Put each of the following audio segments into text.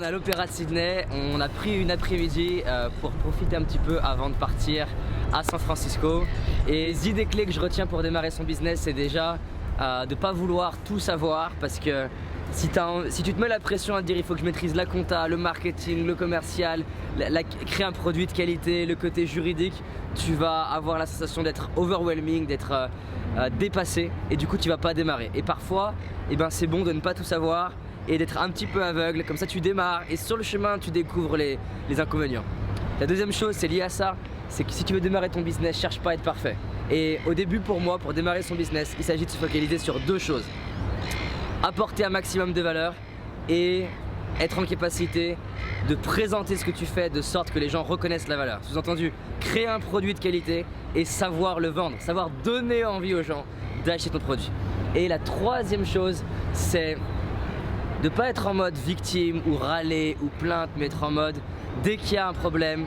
à l'Opéra de Sydney. On a pris une après-midi pour profiter un petit peu avant de partir à San Francisco. Et les idées clés que je retiens pour démarrer son business, c'est déjà de ne pas vouloir tout savoir, parce que si tu te mets la pression à te dire il faut que je maîtrise la compta, le marketing, le commercial, créer un produit de qualité, le côté juridique, tu vas avoir la sensation d'être overwhelming, d'être dépassé, et du coup tu vas pas démarrer. Et parfois, c'est bon de ne pas tout savoir et d'être un petit peu aveugle, comme ça tu démarres et sur le chemin tu découvres les inconvénients. La deuxième chose, c'est lié à ça, c'est que si tu veux démarrer ton business, cherche pas à être parfait. Et au début, pour moi, pour démarrer son business, il s'agit de se focaliser sur deux choses: apporter un maximum de valeur et être en capacité de présenter ce que tu fais de sorte que les gens reconnaissent la valeur. Sous-entendu, créer un produit de qualité et savoir le vendre, savoir donner envie aux gens d'acheter ton produit. Et la troisième chose, c'est de ne pas être en mode victime ou râler ou plainte, mais être en mode dès qu'il y a un problème,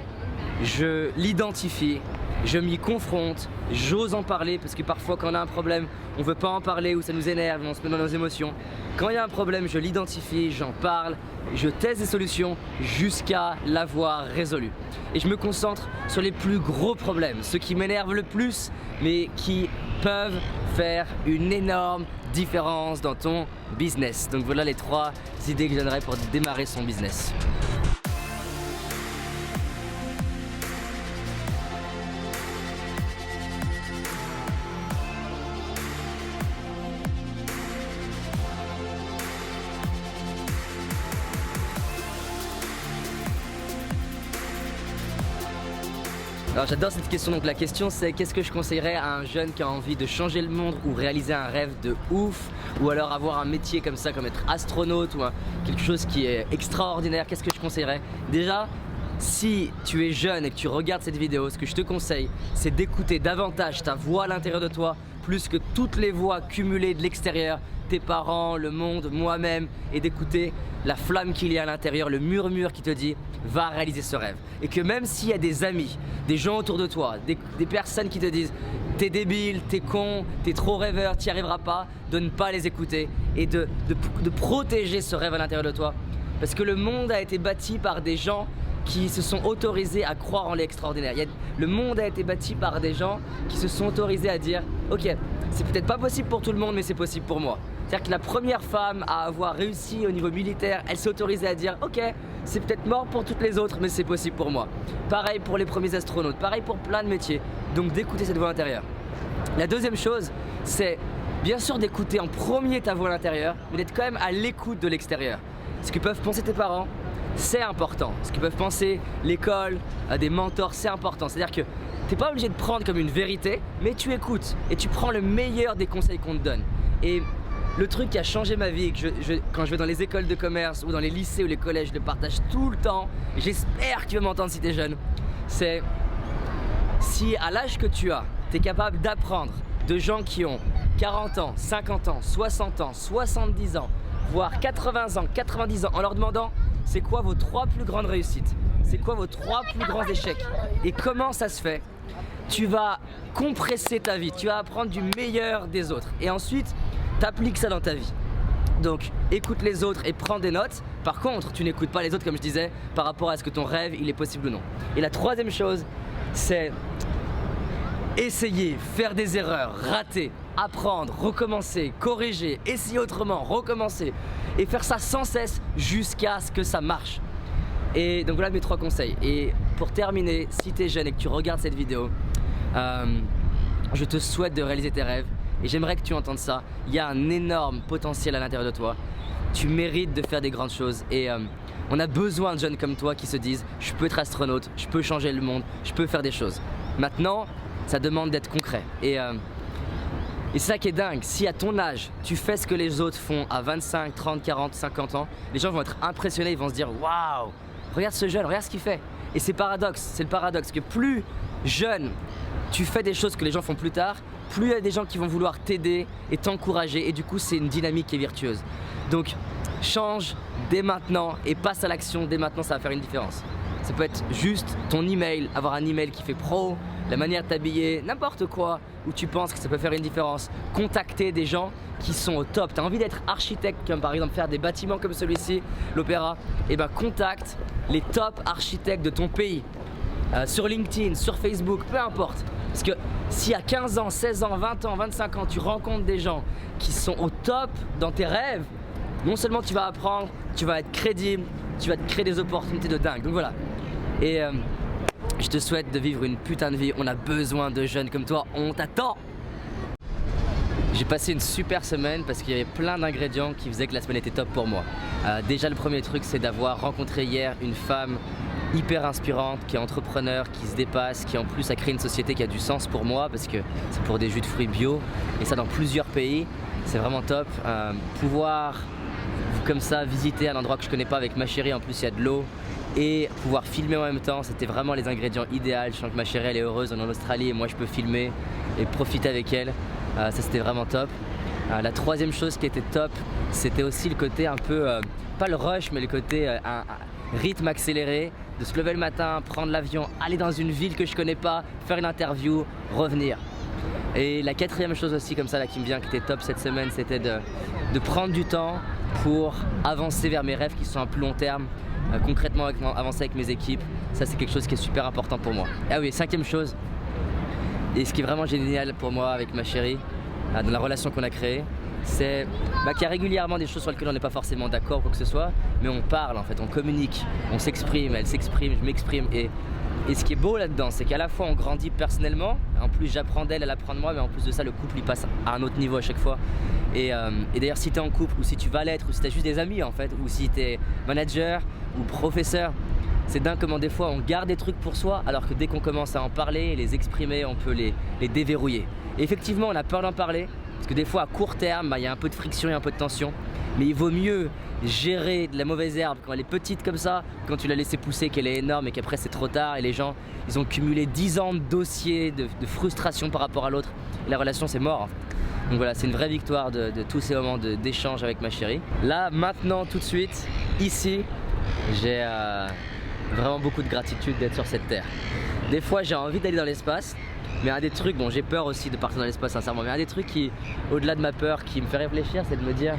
je l'identifie, je m'y confronte, j'ose en parler, parce que parfois quand on a un problème, on veut pas en parler ou ça nous énerve, on se met dans nos émotions. Quand il y a un problème, je l'identifie, j'en parle, je teste des solutions jusqu'à l'avoir résolu. Et je me concentre sur les plus gros problèmes, ceux qui m'énervent le plus, mais qui peuvent faire une énorme différence dans ton business. Donc voilà les 3 idées que je donnerais pour démarrer son business. Alors j'adore cette question, donc la question c'est qu'est-ce que je conseillerais à un jeune qui a envie de changer le monde ou réaliser un rêve de ouf, ou alors avoir un métier comme ça, comme être astronaute ou quelque chose qui est extraordinaire. Qu'est-ce que je conseillerais? Déjà, si tu es jeune et que tu regardes cette vidéo, ce que je te conseille, c'est d'écouter davantage ta voix à l'intérieur de toi, plus que toutes les voix cumulées de l'extérieur, tes parents, le monde, moi-même, et d'écouter la flamme qu'il y a à l'intérieur, le murmure qui te dit va réaliser ce rêve. Et que même s'il y a des amis, des gens autour de toi, des personnes qui te disent t'es débile, t'es con, t'es trop rêveur, t'y arriveras pas, de ne pas les écouter et de protéger ce rêve à l'intérieur de toi. Parce que le monde a été bâti par des gens qui se sont autorisés à croire en l'extraordinaire. Le monde a été bâti par des gens qui se sont autorisés à dire ok, c'est peut-être pas possible pour tout le monde, mais c'est possible pour moi. C'est-à-dire que la première femme à avoir réussi au niveau militaire, elle s'est autorisée à dire ok, c'est peut-être mort pour toutes les autres, mais c'est possible pour moi. Pareil pour les premiers astronautes, pareil pour plein de métiers. Donc d'écouter cette voix intérieure. La deuxième chose, c'est bien sûr d'écouter en premier ta voix intérieure, mais d'être quand même à l'écoute de l'extérieur. Ce que peuvent penser tes parents, c'est important. Ce que peuvent penser l'école, des mentors, c'est important. C'est-à-dire que t'es pas obligé de prendre comme une vérité, mais tu écoutes et tu prends le meilleur des conseils qu'on te donne. Et le truc qui a changé ma vie, quand je vais dans les écoles de commerce ou dans les lycées ou les collèges, je le partage tout le temps, j'espère que tu vas m'entendre si tu es jeune, c'est si à l'âge que tu as, tu es capable d'apprendre de gens qui ont 40 ans, 50 ans, 60 ans, 70 ans, voire 80 ans, 90 ans, en leur demandant c'est quoi vos 3 plus grandes réussites, c'est quoi vos 3 plus grands échecs et comment ça se fait, tu vas compresser ta vie, tu vas apprendre du meilleur des autres et ensuite t'appliques ça dans ta vie. Donc écoute les autres et prends des notes. Par contre, tu n'écoutes pas les autres comme je disais par rapport à ce que ton rêve il est possible ou non. Et la troisième chose, c'est essayer, faire des erreurs, rater, apprendre, recommencer, corriger, essayer autrement, recommencer et faire ça sans cesse jusqu'à ce que ça marche. Et donc voilà mes 3 conseils. Et pour terminer, si tu es jeune et que tu regardes cette vidéo, je te souhaite de réaliser tes rêves. Et j'aimerais que tu entendes ça. Il y a un énorme potentiel à l'intérieur de toi. Tu mérites de faire des grandes choses. Et on a besoin de jeunes comme toi qui se disent je peux être astronaute, je peux changer le monde, je peux faire des choses. Maintenant, ça demande d'être concret. Et c'est ça qui est dingue. Si à ton âge, tu fais ce que les autres font à 25, 30, 40, 50 ans, les gens vont être impressionnés, ils vont se dire waouh, regarde ce jeune, regarde ce qu'il fait. Et c'est le paradoxe que plus jeune tu fais des choses que les gens font plus tard, plus il y a des gens qui vont vouloir t'aider et t'encourager et du coup c'est une dynamique qui est virtueuse. Donc change dès maintenant et passe à l'action dès maintenant, ça va faire une différence. Ça peut être juste ton email, avoir un email qui fait pro, la manière de t'habiller, n'importe quoi où tu penses que ça peut faire une différence. Contacter des gens qui sont au top. Tu as envie d'être architecte, comme par exemple faire des bâtiments comme celui-ci, l'Opéra, et ben contacte les top architectes de ton pays. Sur LinkedIn, sur Facebook, peu importe. Parce que si à 15 ans, 16 ans, 20 ans, 25 ans, tu rencontres des gens qui sont au top dans tes rêves, non seulement tu vas apprendre, tu vas être crédible, tu vas te créer des opportunités de dingue. Donc voilà. Et je te souhaite de vivre une putain de vie. On a besoin de jeunes comme toi. On t'attend. J'ai passé une super semaine parce qu'il y avait plein d'ingrédients qui faisaient que la semaine était top pour moi. Déjà le premier truc, c'est d'avoir rencontré hier une femme hyper inspirante, qui est entrepreneur, qui se dépasse, qui en plus a créé une société qui a du sens pour moi parce que c'est pour des jus de fruits bio et ça dans plusieurs pays. C'est vraiment top. Pouvoir comme ça visiter un endroit que je connais pas avec ma chérie, en plus il y a de l'eau, et pouvoir filmer en même temps, c'était vraiment les ingrédients idéaux. Je sens que ma chérie elle est heureuse, on est en Australie et moi je peux filmer et profiter avec elle. Ça c'était vraiment top. La troisième chose qui était top, c'était aussi le côté un peu, pas le rush, mais le côté un rythme accéléré, de se lever le matin, prendre l'avion, aller dans une ville que je connais pas, faire une interview, revenir. Et la quatrième chose aussi comme ça là qui me vient, qui était top cette semaine, c'était de prendre du temps pour avancer vers mes rêves qui sont à plus long terme, concrètement avancer avec mes équipes. Ça c'est quelque chose qui est super important pour moi. Ah oui, cinquième chose, et ce qui est vraiment génial pour moi avec ma chérie, dans la relation qu'on a créée, c'est qu'il y a régulièrement des choses sur lesquelles on n'est pas forcément d'accord ou quoi que ce soit, mais on parle en fait, on communique, on s'exprime, elle s'exprime, je m'exprime. Et ce qui est beau là-dedans, c'est qu'à la fois on grandit personnellement, en plus j'apprends d'elle, elle apprend de moi, mais en plus de ça le couple il passe à un autre niveau à chaque fois. Et d'ailleurs si tu es en couple, ou si tu vas l'être, ou si tu as juste des amis en fait, ou si tu es manager ou professeur, c'est dingue comment des fois on garde des trucs pour soi, alors que dès qu'on commence à en parler et les exprimer, on peut les déverrouiller. Et effectivement on a peur d'en parler, parce que des fois à court terme, il y a un peu de friction et un peu de tension, mais il vaut mieux gérer de la mauvaise herbe quand elle est petite comme ça, quand tu l'as laissée pousser, qu'elle est énorme et qu'après c'est trop tard et les gens ils ont cumulé 10 ans de dossiers, de frustration par rapport à l'autre, et la relation c'est mort. Donc voilà, c'est une vraie victoire de tous ces moments d'échange avec ma chérie. Là, maintenant, tout de suite, ici, j'ai vraiment beaucoup de gratitude d'être sur cette terre. Des fois j'ai envie d'aller dans l'espace, mais un des trucs, bon j'ai peur aussi de partir dans l'espace sincèrement, mais un des trucs qui, au-delà de ma peur, qui me fait réfléchir, c'est de me dire,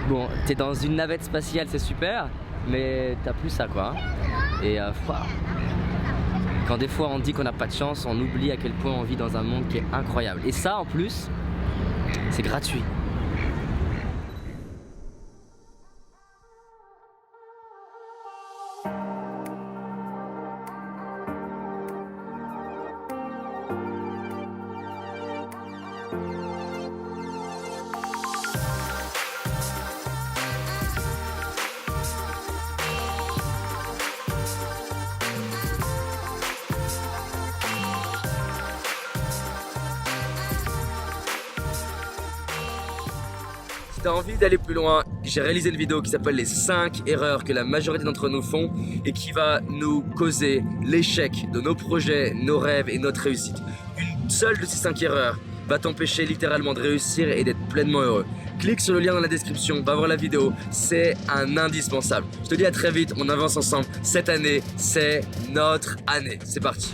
bon, t'es dans une navette spatiale, c'est super, mais t'as plus ça quoi. Et quand des fois on dit qu'on n'a pas de chance, on oublie à quel point on vit dans un monde qui est incroyable. Et ça en plus, c'est gratuit. Si tu as envie d'aller plus loin, j'ai réalisé une vidéo qui s'appelle les 5 erreurs que la majorité d'entre nous font et qui va nous causer l'échec de nos projets, nos rêves et notre réussite. Une seule de ces 5 erreurs va t'empêcher littéralement de réussir et d'être pleinement heureux. Clique sur le lien dans la description, va voir la vidéo, c'est un indispensable. Je te dis à très vite, on avance ensemble. Cette année, c'est notre année. C'est parti.